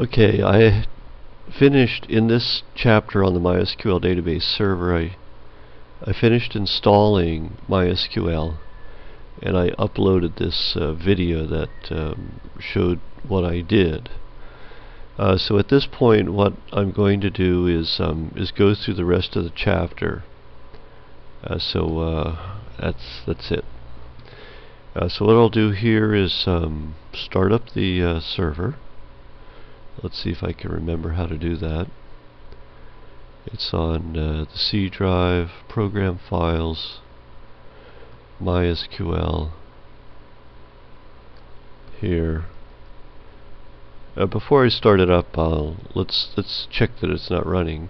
Okay, I finished in this chapter on the MySQL database server. I finished installing MySQL, and I uploaded this video that showed what I did. So at this point, what I'm going to do is go through the rest of the chapter. So that's it. So what I'll do here is start up the server. Let's see if I can remember how to do that. It's on the C drive, Program Files, MySQL here. Before I start it up, let's check that it's not running,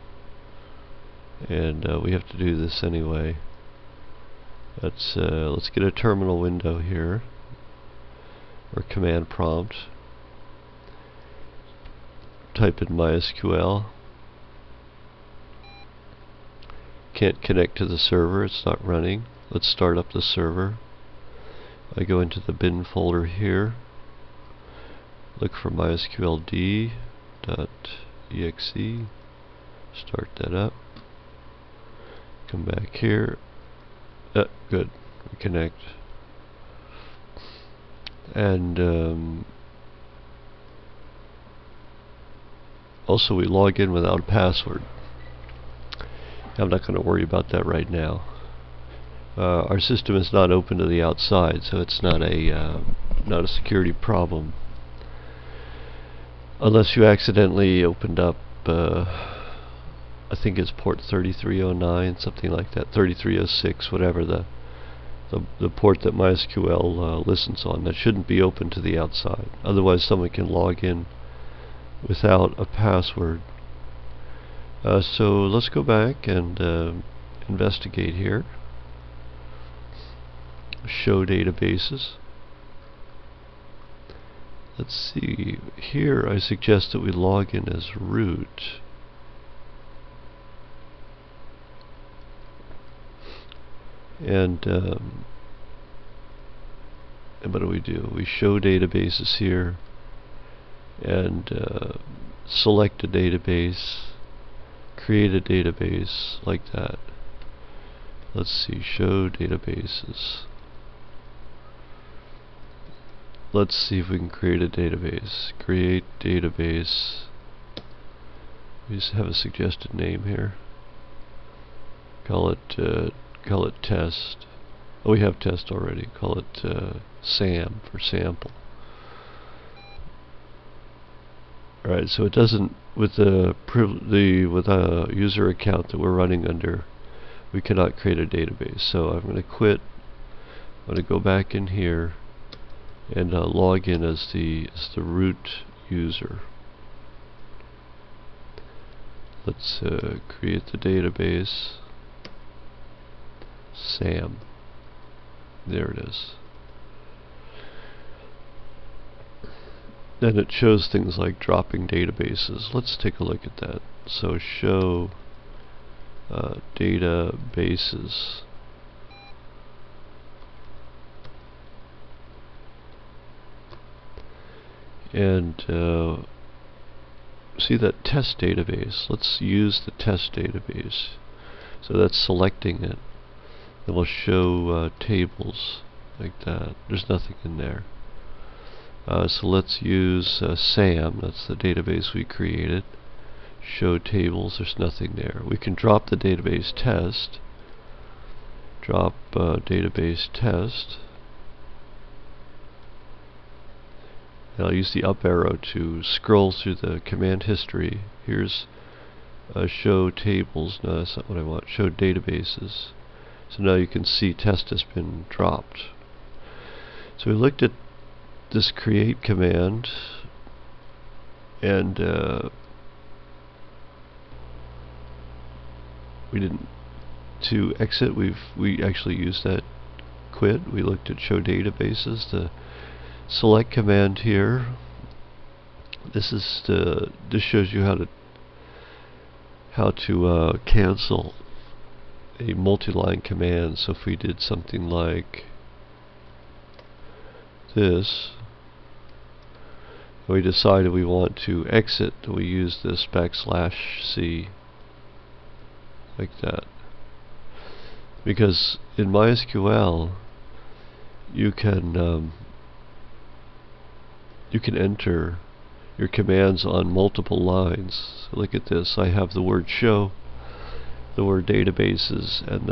and we have to do this anyway. Let's get a terminal window here, or command prompt. Type in MySQL. Can't connect to the server, it's not running. Let's start up the server. I go into the bin folder here, look for mysqld.exe, start that up, come back here. Good, we connect. And also we log in without a password. I'm not going to worry about that right now. Our system is not open to the outside, so it's not a security problem. Unless you accidentally opened up, I think it's port 3309, something like that, 3306, whatever the port that MySQL listens on. That shouldn't be open to the outside. Otherwise, someone can log in without a password. So let's go back and investigate here. Show databases. Let's see, here I suggest that we log in as root. And what do? We show databases here, and select a database, create a database like that. Let's see, show databases. Let's see if we can create a database. Create database. We just have a suggested name here. Call it test. Oh, we have test already. Call it SAM for sample. Alright, so it doesn't, with the user account that we're running under, we cannot create a database. So I'm going to quit. I'm going to go back in here and log in as the root user. Let's create the database. SAM. There it is. Then it shows things like dropping databases. Let's take a look at that. So show databases. And see that test database. Let's use the test database. So that's selecting it. Then we'll show tables like that. There's nothing in there. So let's use SAM, that's the database we created. Show tables, there's nothing there. We can drop the database test. Drop database test. And I'll use the up arrow to scroll through the command history. Here's show tables. No, that's not what I want. Show databases. So now you can see test has been dropped. So we looked at this create command, and we didn't. To exit, we actually used that quit. We looked at show databases. The select command here. This shows you how to cancel a multi-line command. So if we did something like this, we decided we want to exit, we use this \c like that. Because in MySQL you can enter your commands on multiple lines. So look at this. I have the word show, the word databases, and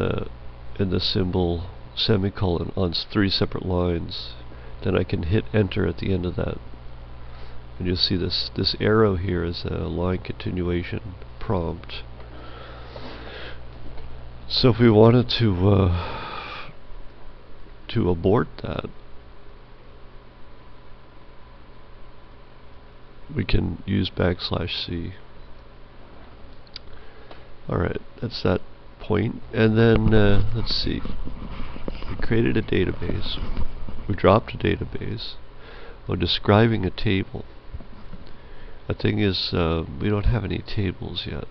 the symbol semicolon on 3 separate lines. Then I can hit enter at the end of that, and you'll see this arrow here is a line continuation prompt. So if we wanted to abort that, we can use \c. Alright, that's that point. And then, let's see. We created a database. We dropped a database. We're describing a table. The thing is, we don't have any tables yet.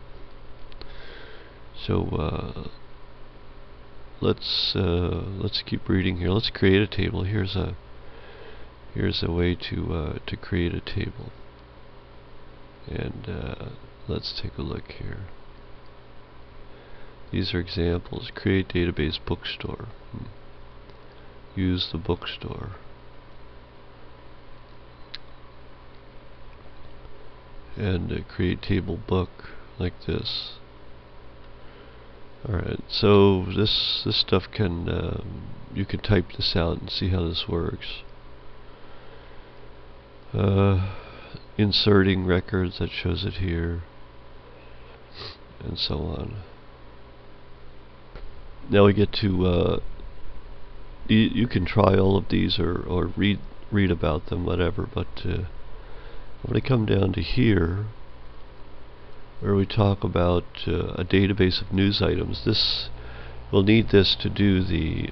So, let's keep reading here. Let's create a table. Here's a way to create a table. And let's take a look here. These are examples. Create database bookstore. Use the bookstore. And create table book like this. Alright, so this stuff can you can type this out and see how this works. Inserting records, that shows it here, and so on. Now we get to you can try all of these or read about them, whatever, but I'm going to come down to here where we talk about a database of news items. This we'll need this to do the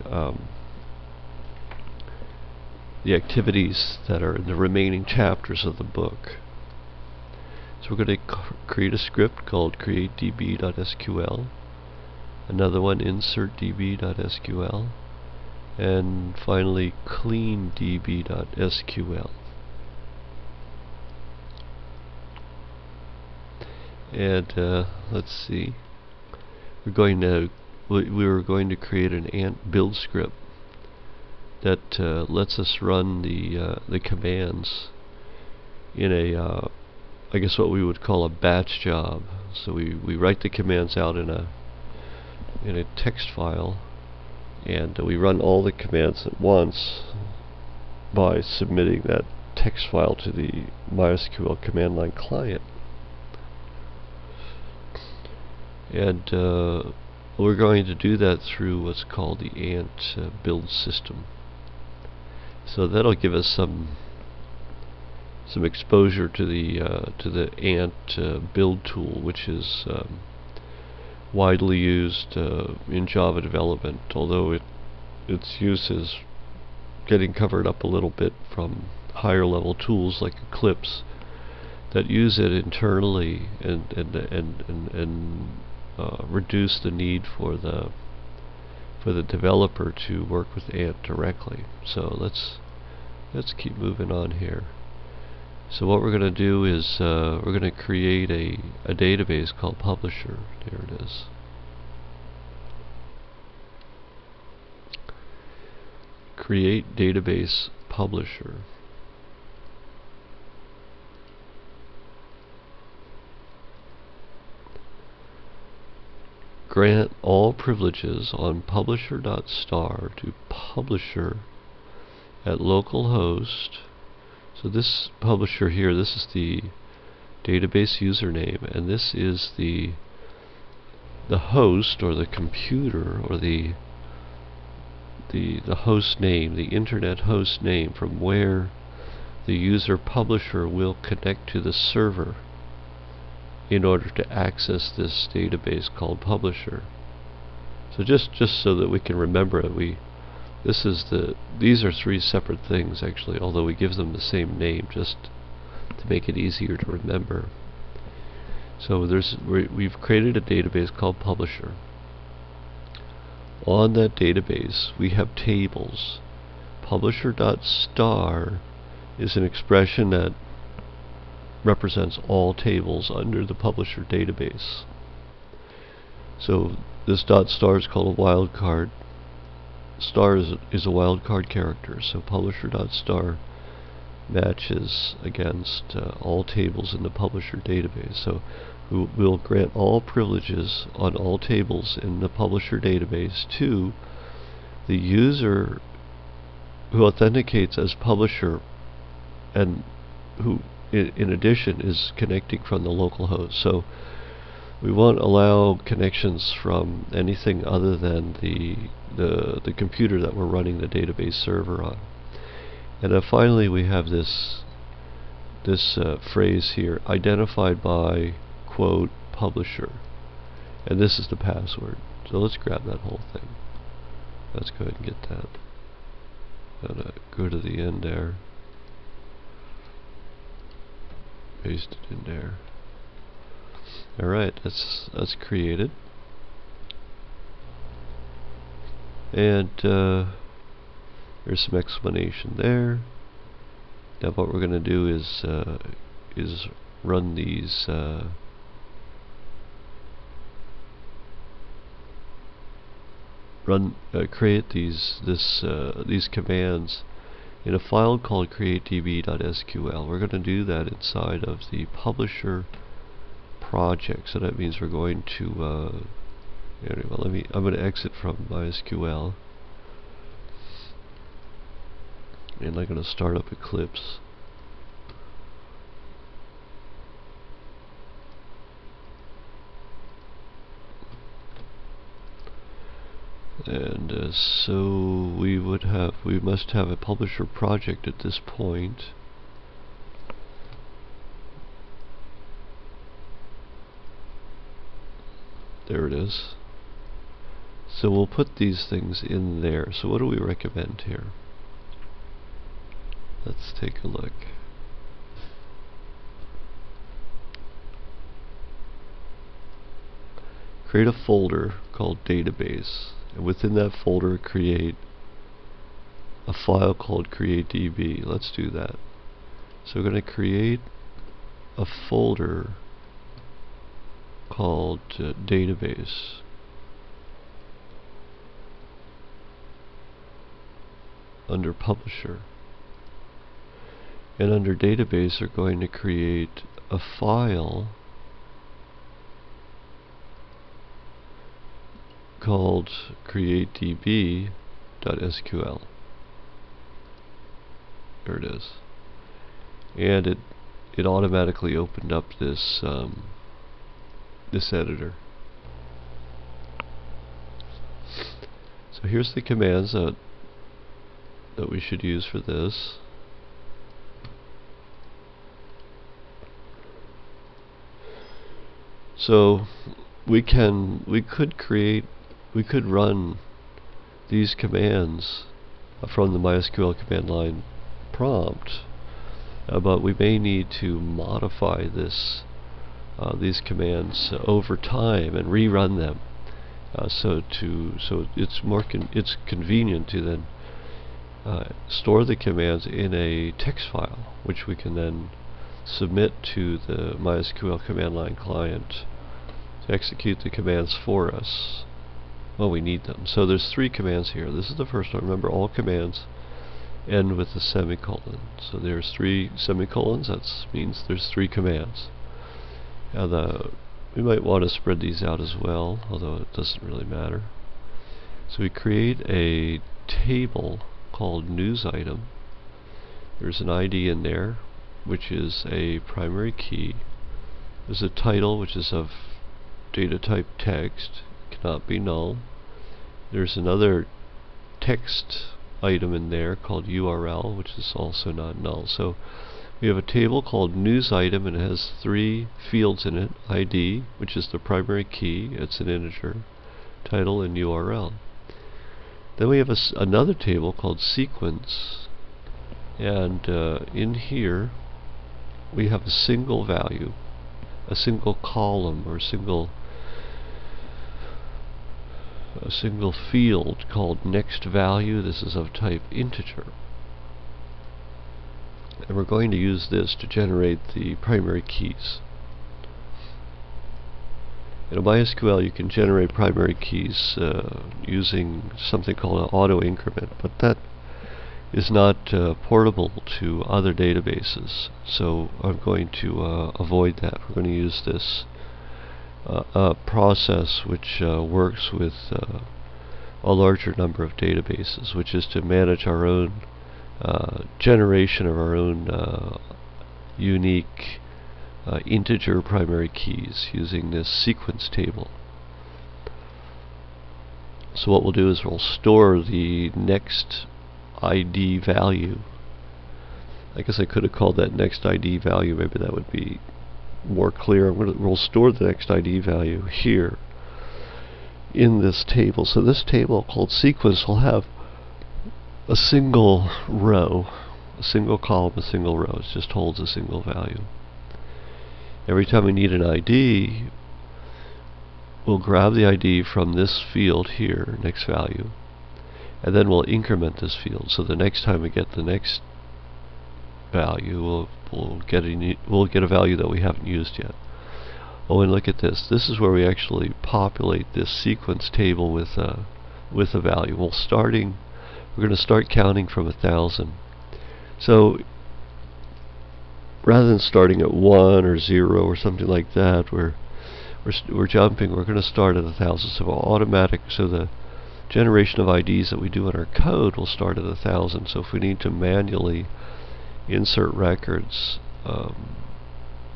activities that are in the remaining chapters of the book. So we're going to create a script called createdb.sql, another one insertdb.sql, and finally cleandb.sql. And let's see, we were going to create an ant build script that lets us run the commands in a I guess what we would call a batch job. So we write the commands out in a text file, and we run all the commands at once by submitting that text file to the MySQL command line client. And we're going to do that through what's called the ant build system. So that'll give us some exposure to the ant build tool, which is widely used in Java development, although its use is getting covered up a little bit from higher level tools like Eclipse that use it internally and reduce the need for the developer to work with ant directly. So let's keep moving on here. So what we're going to do is we're going to create a database called Publisher. There it is. Create database Publisher. Grant all privileges on publisher.star to publisher at localhost. So this publisher here, this is the database username, and this is the host or the computer or the host name, the internet host name from where the user publisher will connect to the server in order to access this database called Publisher. So just so that we can remember it, these are 3 separate things actually, although we give them the same name just to make it easier to remember. So we've created a database called Publisher. On that database we have tables. Publisher.star is an expression that represents all tables under the publisher database. So this .star is called a wildcard. Star is a wildcard character, so publisher.star matches against all tables in the publisher database. So we'll grant all privileges on all tables in the publisher database to the user who authenticates as publisher and who in addition is connecting from the local host. So we won't allow connections from anything other than the computer that we're running the database server on. And then finally we have this phrase here, identified by quote publisher, and this is the password. So let's grab that whole thing. Let's go ahead and get that. Gotta go to the end there, paste it in there. Alright, that's created. And there's some explanation there. Now what we're going to do is run these create these commands in a file called createdb.sql. We're going to do that inside of the publisher project. So that means we're going to anyway, I'm going to exit from MySQL, and I'm going to start up Eclipse. And so we must have a publisher project at this point. There it is. So we'll put these things in there. So what do we recommend here? Let's take a look. Create a folder called database, and within that folder create a file called createdb. Let's do that. So we're going to create a folder called database. Under publisher. And under database we're going to create a file called createdb.sql. There it is. And it automatically opened up this this editor. So here's the commands that we should use for this. So we could run these commands from the MySQL command line prompt, but we may need to modify these commands over time and rerun them. So it's convenient to then store the commands in a text file, which we can then submit to the MySQL command line client to execute the commands for us when we need them. So there's 3 commands here. This is the first one. Remember, all commands end with a semicolon. So there's 3 semicolons. That means there's 3 commands. Now we might want to spread these out as well, although it doesn't really matter. So we create a table called news item. There's an ID in there, which is a primary key. There's a title, which is of data type text, cannot be null. There's another text item in there called URL, which is also not null. So we have a table called news item, and it has 3 fields in it: ID, which is the primary key, it's an integer, title, and URL. Then we have another table called sequence, and in here we have a single value, a single column, or a single field called next value. This is of type integer. And we're going to use this to generate the primary keys. In a MySQL, you can generate primary keys using something called an auto increment, but that is not portable to other databases. So I'm going to avoid that. We're going to use this process which works with a larger number of databases, which is to manage our own generation of our own unique integer primary keys using this sequence table. So what we'll do is we'll store the next ID value. I guess I could have called that next ID value, maybe that would be more clear. We'll store the next ID value here in this table. So this table called sequence will have a single row, a single column, a single row. It just holds a single value. Every time we need an ID, we'll grab the ID from this field here, next value, and then we'll increment this field. So the next time we get the next value, we'll get a value that we haven't used yet. Oh, and look at this. This is where we actually populate this sequence table with a value. We're going to start counting from 1,000. So rather than starting at 1 or 0 or something like that, we're jumping. We're going to start at 1,000. So the generation of IDs that we do in our code will start at 1,000. So if we need to manually insert records,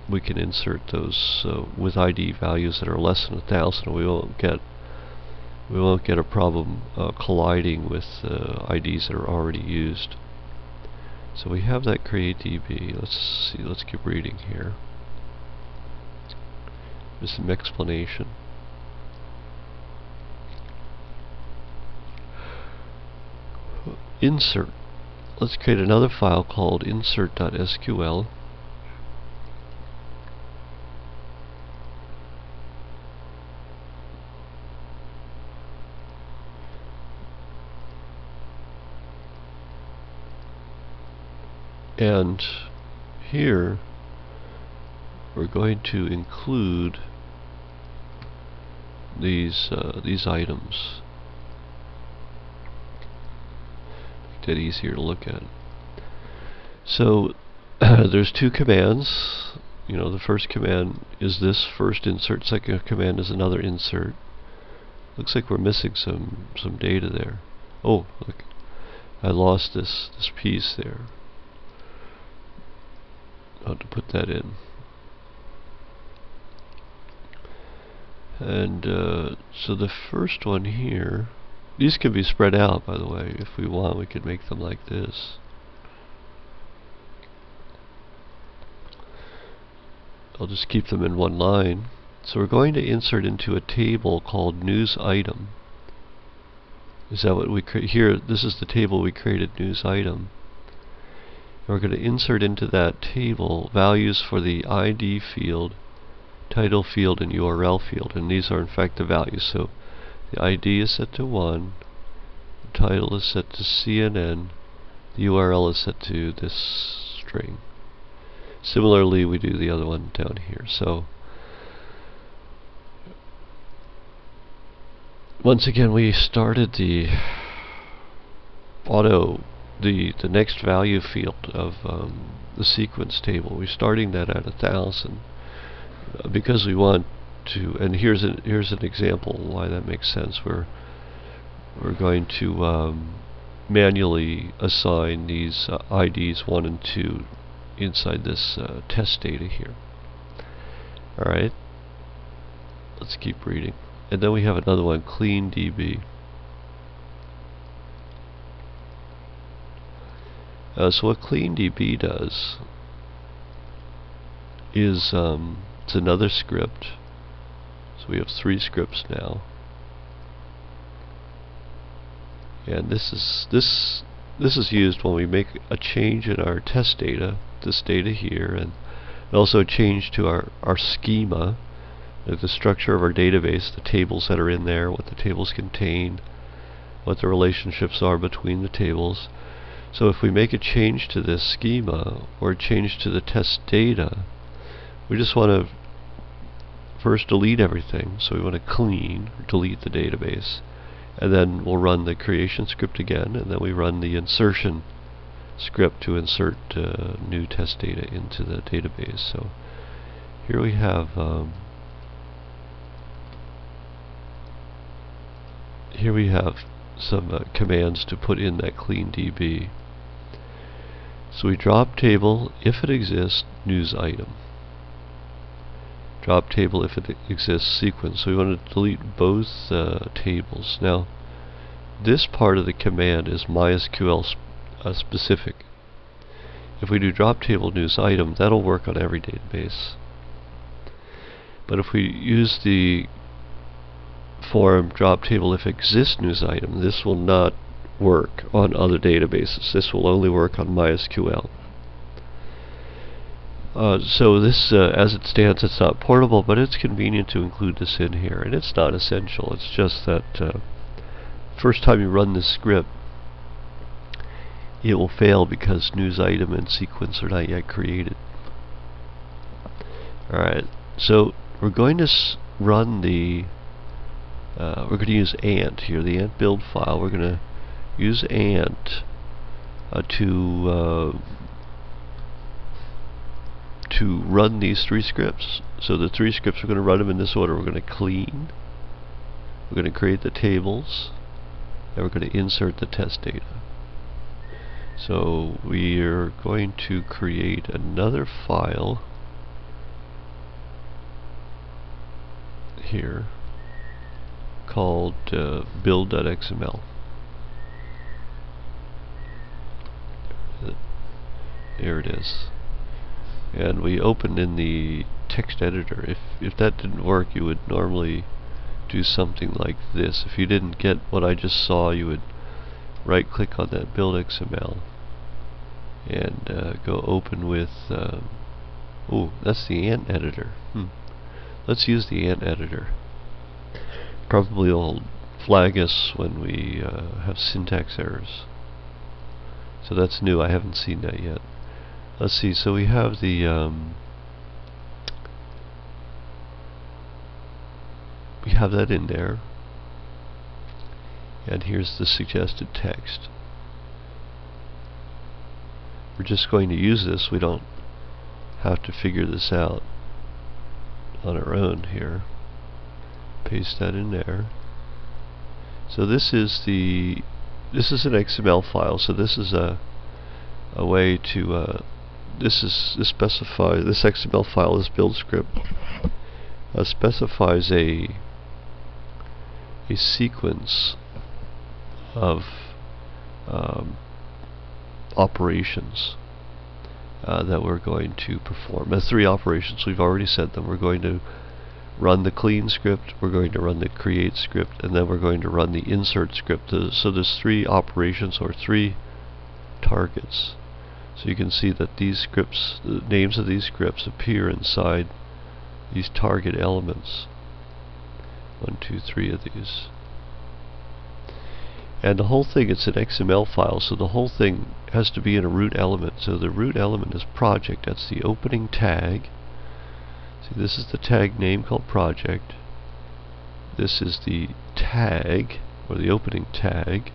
we can insert those with ID values that are less than 1,000. We won't get a problem colliding with IDs that are already used. So we have that createDB. Let's see. Let's keep reading here. There's some explanation. Insert. Let's create another file called insert.sql. And here we're going to include these items. Make that easier to look at. So there's two commands. You know, the first command is this first insert. Second command is another insert. Looks like we're missing some data there. Oh, look, I lost this piece there. How to put that in. And so the first one here, these can be spread out, by the way. If we want, we could make them like this. I'll just keep them in one line. So we're going to insert into a table called news item. Is that what we create here? This is the table we created, news item. We're going to insert into that table values for the ID field, title field, and URL field, and these are in fact the values. So the ID is set to 1, the title is set to CNN, the URL is set to this string. Similarly, we do the other one down here. So once again, we started the next value field of the sequence table. We're starting that at 1,000 because we want to. And here's an example why that makes sense. We're going to manually assign these IDs 1 and 2 inside this test data here. All right. Let's keep reading. And then we have another one, cleanDB. So what cleanDB does is it's another script. So we have 3 scripts now, and this is used when we make a change in our test data, this data here, and also a change to our schema, the structure of our database, the tables that are in there, what the tables contain, what the relationships are between the tables. So if we make a change to this schema or change to the test data, we just want to first delete everything. So we want to clean, or delete the database, and then we'll run the creation script again, and then we run the insertion script to insert new test data into the database. So here we have some commands to put in that clean DB. So we drop table if it exists news item. Drop table if it exists sequence. So we want to delete both tables. Now this part of the command is MySQL specific. If we do drop table news item, that'll work on every database. But if we use the form drop table if exists news item, this will not work on other databases. This will only work on MySQL. So this, as it stands, it's not portable, but it's convenient to include this in here, and it's not essential. It's just that first time you run this script, it will fail because news item and sequence are not yet created. Alright, so we're going to run the we're going to use ant here, the ant build file. We're going to use ant to run these three scripts. So the three scripts, we're going to run them in this order. We're going to clean, we're going to create the tables, and we're going to insert the test data. So we are going to create another file here called build.xml. There it is. And we opened in the text editor. If that didn't work, you would normally do something like this. If you didn't get what I just saw, you would right click on that build.xml and go open with oh, that's the ant editor. Let's use the ant editor. Probably will flag us when we have syntax errors. So that's new. I haven't seen that yet. Let's see. So we have the we have that in there, and here's the suggested text. We're just going to use this. We don't have to figure this out on our own here. Paste that in there. So this is an XML file. So this is a way to this XML file, this build script specifies a sequence of operations that we're going to perform. The three operations, we've already said them. We're going to run the clean script, we're going to run the create script, and then we're going to run the insert script. So there's three operations, or three targets. So you can see that these scripts, the names of these scripts appear inside these target elements. 1, 2, 3 of these. And the whole thing, it's an XML file, so the whole thing has to be in a root element. So the root element is project. That's the opening tag. See, this is the tag name called project. This is the tag, or the opening tag.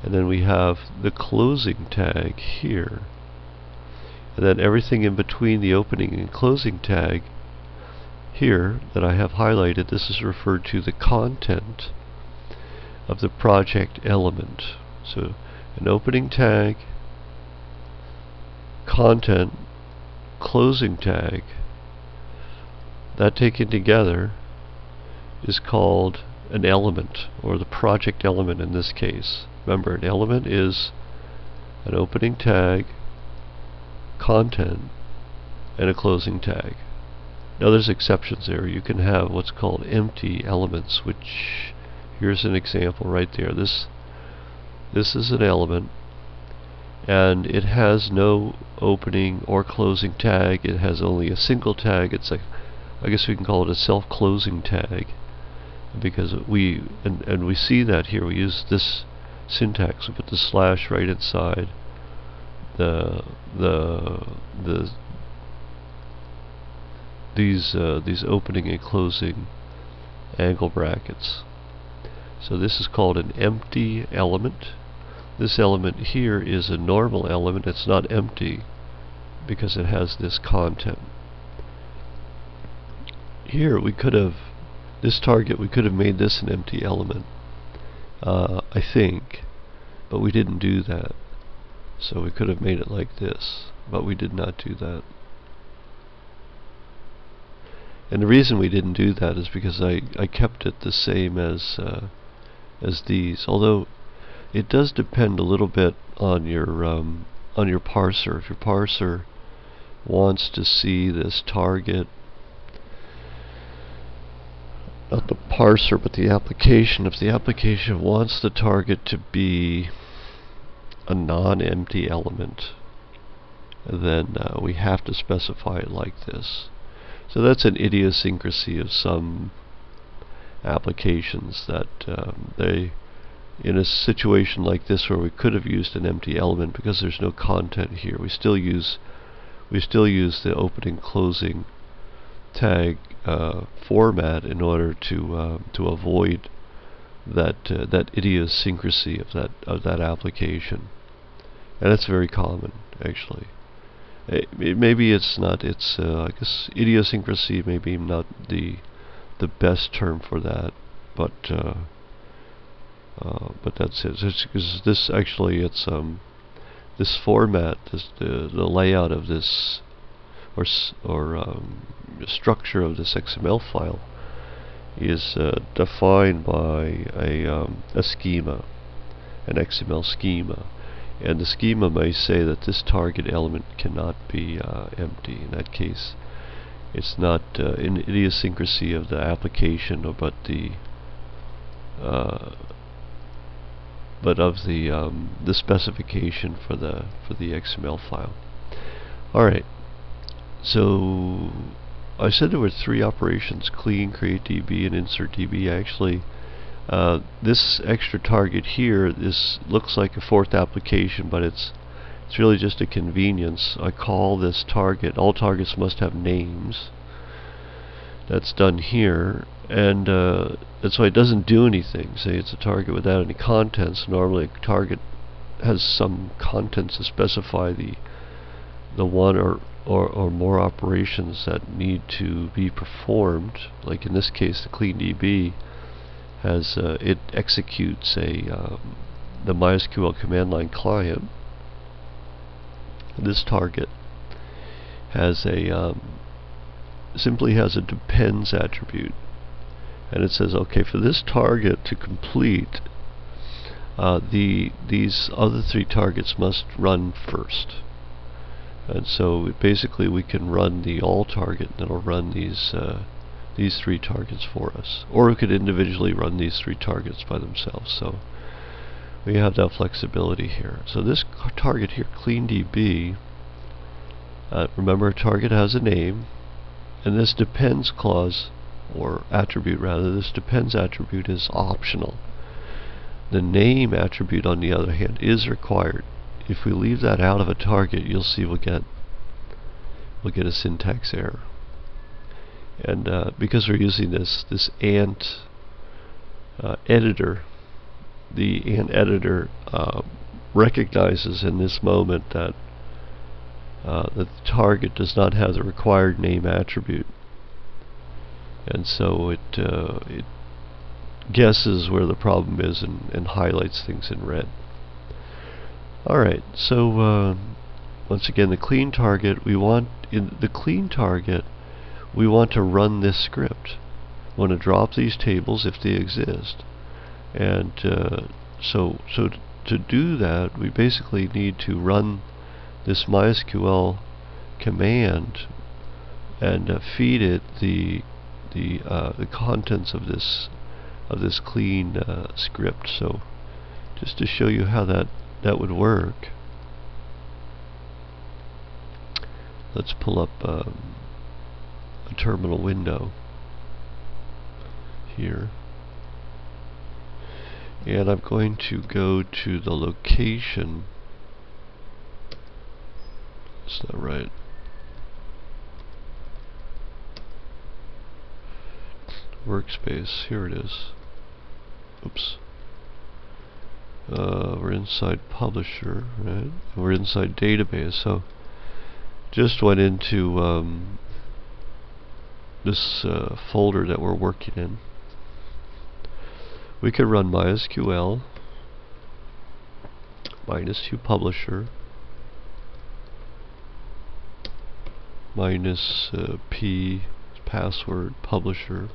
And then we have the closing tag here. And then everything in between the opening and closing tag here that I have highlighted, this is referred to the content of the project element. So an opening tag, content, closing tag, that taken together is called an element, or the project element in this case. Remember, an element is an opening tag, content, and a closing tag. Now there's exceptions there. You can have what's called empty elements, which here's an example right there. This is an element, and it has no opening or closing tag. It has only a single tag. It's I guess we can call it a self-closing tag, because we see that here. We use this syntax. We put the slash right inside these opening and closing angle brackets. So this is called an empty element. This element here is a normal element. It's not empty because it has this content. Here we could have, this target, we could have made this an empty element, I think, but we didn't do that. So we could have made it like this, but we did not do that. And the reason we didn't do that is because I kept it the same as these, although it does depend a little bit on your parser. If your parser wants to see this target, not the parser but the application, if the application wants the target to be a non-empty element, then we have to specify it like this. So that's an idiosyncrasy of some applications, that they, in a situation like this where we could have used an empty element, because there's no content here, we still use the opening closing tag format in order to avoid that idiosyncrasy of that application. And that's very common, actually. Maybe it's not. I guess idiosyncrasy maybe not the best term for that, but that's it. Because this actually, it's this format, the layout of this or structure of this XML file is defined by a schema, an XML schema. And the schema may say that this target element cannot be empty. In that case, it's not an idiosyncrasy of the application, but of the specification for the XML file. All right. So I said there were 3 operations: clean, create DB, and insert DB. Actually, this extra target here, this looks like a 4th application, but it's really just a convenience. I call this target, all targets must have names. That's done here, and that's why it doesn't do anything. Say it's a target without any contents. Normally a target has some contents to specify the one or more operations that need to be performed. Like in this case, the clean DB has it executes the MySQL command line client. This target has simply has a depends attribute, and it says, okay, for this target to complete, these other 3 targets must run first. And so basically we can run the all target, and it'll run these 3 targets for us, or we could individually run these 3 targets by themselves. So we have that flexibility here. So this target here, clean DB, remember a target has a name, and this depends clause, or attribute rather, this depends attribute is optional. The name attribute, on the other hand, is required. If we leave that out of a target, you'll see we'll get a syntax error. And because we're using this ant editor, the ant editor recognizes in this moment that the target does not have the required name attribute, and so it guesses where the problem is and highlights things in red. Alright, so once again, the clean target, we want to run this script. We want to drop these tables if they exist. And so to do that, we basically need to run this MySQL command and feed it the contents of this clean script. So just to show you how that would work, let's pull up a terminal window here. And I'm going to go to the location. That's not right. Workspace, here it is. Oops. We're inside Publisher, right? We're inside Database, so just went into this folder that we're working in. We could run MySQL -2 Publisher -p password Publisher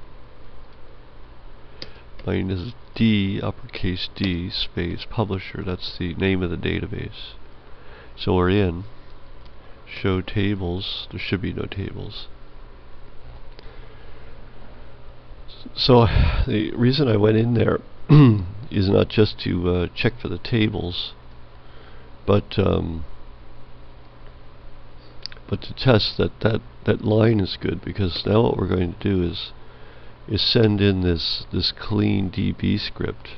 -d uppercase D space Publisher. That's the name of the database. So we're in show tables. There should be no tables. So the reason I went in there is not just to check for the tables, but to test that line is good, because now what we're going to do is send in this clean DB script,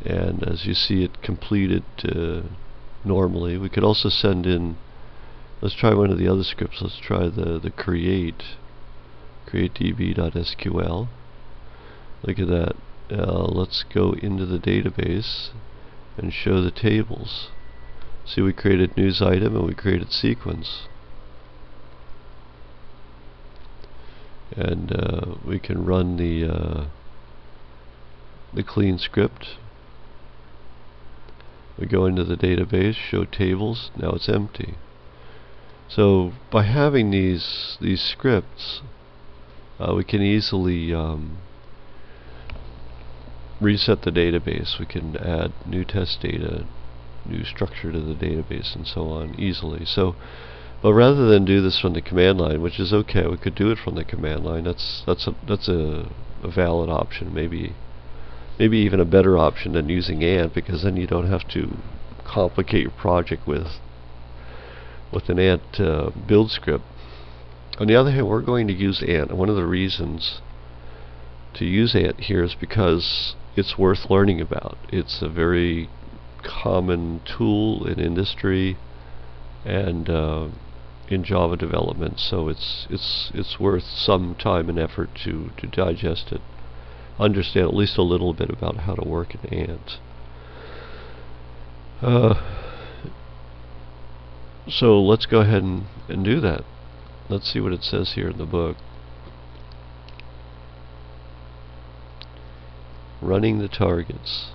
and as you see it completed normally. We could also send in, let's try one of the other scripts. Let's try the create db.sql. Look at that. Let's go into the database and show the tables. See, we created news item and we created sequence. And we can run the clean script. We go into the database, show tables. Now it's empty. So by having these scripts, we can easily reset the database. We can add new test data, new structure to the database, and so on easily. So, but rather than do this from the command line, which is okay, we could do it from the command line. That's a valid option. Maybe even a better option than using Ant, because then you don't have to complicate your project with an Ant build script. On the other hand, we're going to use Ant, and one of the reasons to use Ant here is because it's worth learning about. It's a very common tool in industry and in Java development, so it's worth some time and effort to digest it, understand at least a little bit about how to work in Ant. So let's go ahead and do that. Let's see what it says here in the book. Running the targets.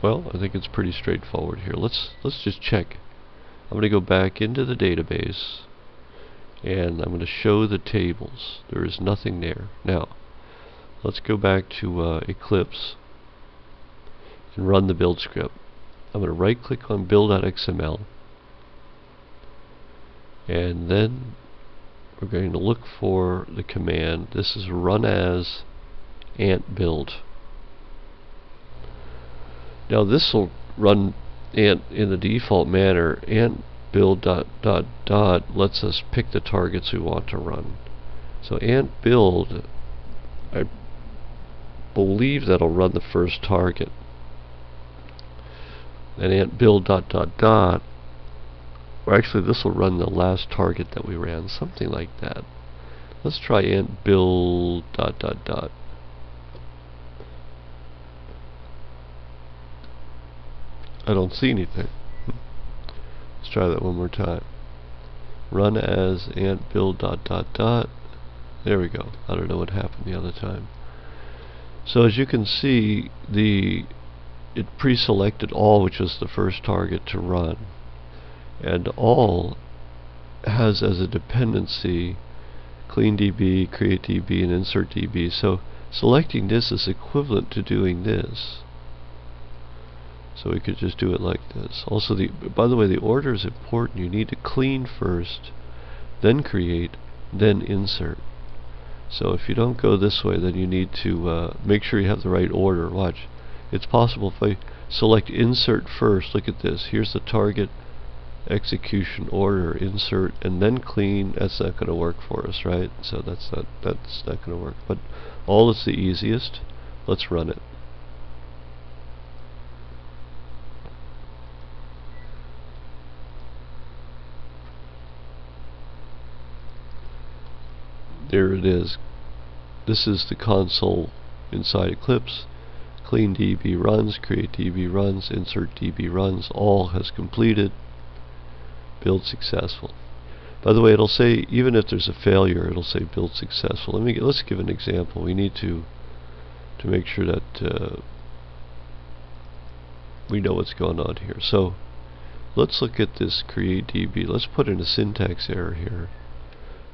Well, I think it's pretty straightforward here. Let's just check. I'm going to go back into the database and I'm going to show the tables. There is nothing there. Now, let's go back to Eclipse and run the build script. I'm going to right click on build.xml, and then we're going to look for the command. This is run as ant build. Now this will run ant in the default manner. Ant build ... lets us pick the targets we want to run. So ant build, I believe that'll run the first target. And ant build ... or actually this will run the last target that we ran, something like that. Let's try ant build ... I don't see anything. Let's try that one more time. Run as ant build ... There we go. I don't know what happened the other time. So as you can see, it pre-selected all, which was the first target to run, and all has as a dependency clean DB, create DB, and insert DB. So selecting this is equivalent to doing this. So we could just do it like this. Also, by the way, the order is important. You need to clean first, then create, then insert. So if you don't go this way, then you need to make sure you have the right order. Watch. It's possible if I select insert first. Look at this. Here's the target. execution order, insert, and then clean, that's not going to work for us, right? So that's not going to work. But all is the easiest. Let's run it. There it is. This is the console inside Eclipse. Clean DB runs, create DB runs, insert DB runs, all has completed. Build successful. By the way, it'll say, even if there's a failure, it'll say build successful. Let's give an example. We need to make sure that we know what's going on here. So let's look at this create DB. Let's put in a syntax error here.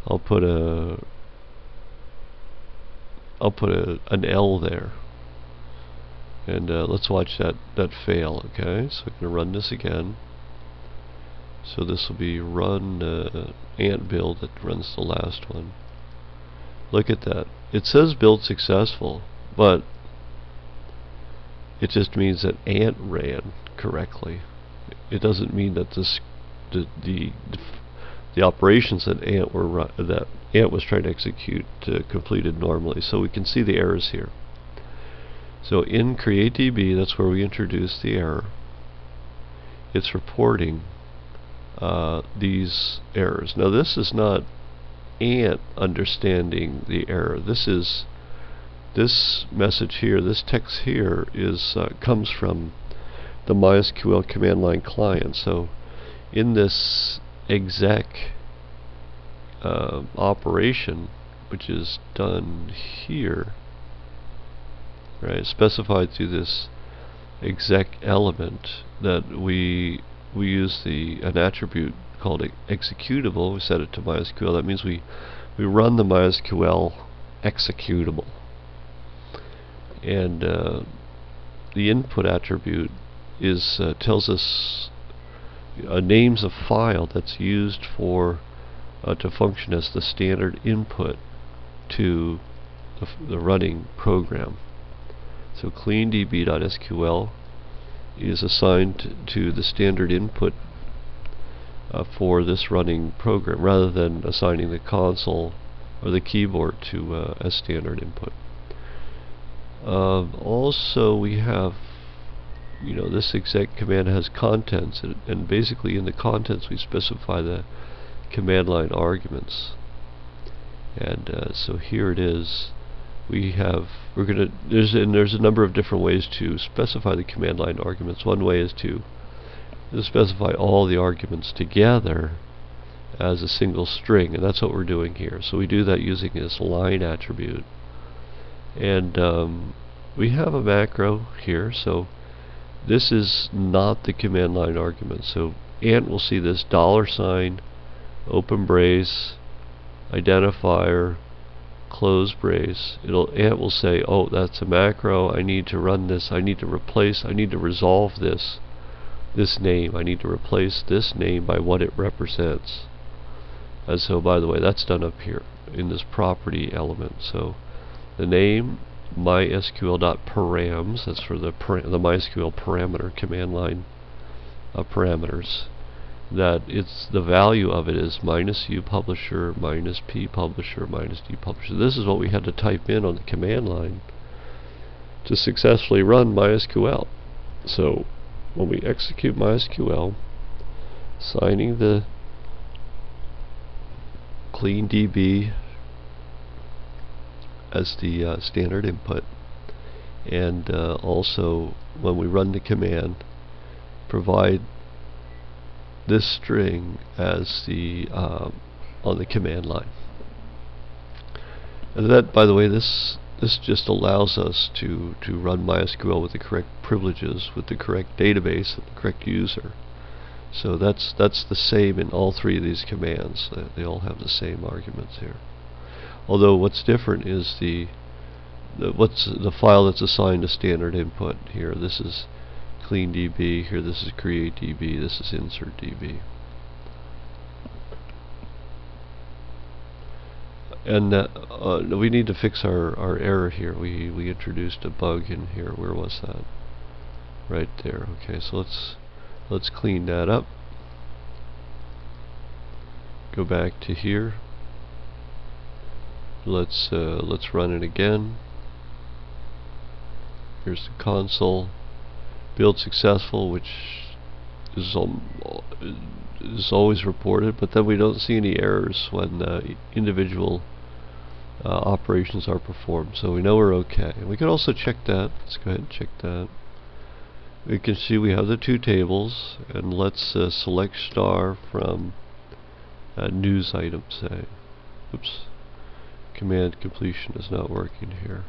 I'll put an L there, and let's watch that fail. Okay, so we're going to run this again. So this will be run ant build that runs the last one. Look at that. It says build successful, but it just means that ant ran correctly. It doesn't mean that the operations that ant was trying to execute completed normally. So we can see the errors here. So in createDB, that's where we introduce the error. It's reporting these errors. Now this is not ant understanding the error. This message here, this text here comes from the MySQL command line client. So in this exec operation, which is done here, right, specified through this exec element, that we use an attribute called executable. We set it to MySQL. That means we run the MySQL executable, and the input attribute tells us names of file that's used to function as the standard input to the running program. So cleandb.sql is assigned to the standard input for this running program, rather than assigning the console or the keyboard to as standard input. Also, we have, this exec command has contents, and basically in the contents we specify the command line arguments. And so here it is. There's a number of different ways to specify the command line arguments. One way is to specify all the arguments together as a single string, and that's what we're doing here. So we do that using this line attribute, and we have a macro here. So this is not the command line argument. So ant will see this $, open brace, identifier, close brace. Ant will say, oh, that's a macro, I need to run this, I need to resolve this name, I need to replace this name by what it represents. And so, by the way, that's done up here in this property element. So the name, mysql.params, that's for the MySQL parameter command line parameters. That the value of it is -u publisher, -p publisher, -d publisher. This is what we had to type in on the command line to successfully run MySQL. So when we execute MySQL, assigning the clean DB as the standard input, and also when we run the command, provide this string as the on the command line. And that, by the way, this just allows us to run MySQL with the correct privileges, with the correct database, and the correct user. So that's the same in all three of these commands. They all have the same arguments here. Although what's different is the file that's assigned to standard input here. This is cleanDB, here this is createDB, this is insertDB. And we need to fix our error here. We introduced a bug in here. Where was that? Right there. Okay, so let's clean that up. Go back to here. Let's run it again. Here's the console. Build successful, which is always reported, but then we don't see any errors when individual operations are performed, so we know we're okay. And we can also check that. Let's go ahead and check that. We can see we have the two tables, and let's select star from news item, say. Oops. Command completion is not working here.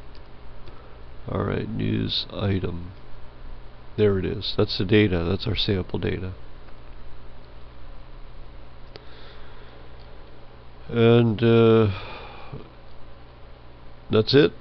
Alright, news item. There it is. That's the data. That's our sample data. And that's it.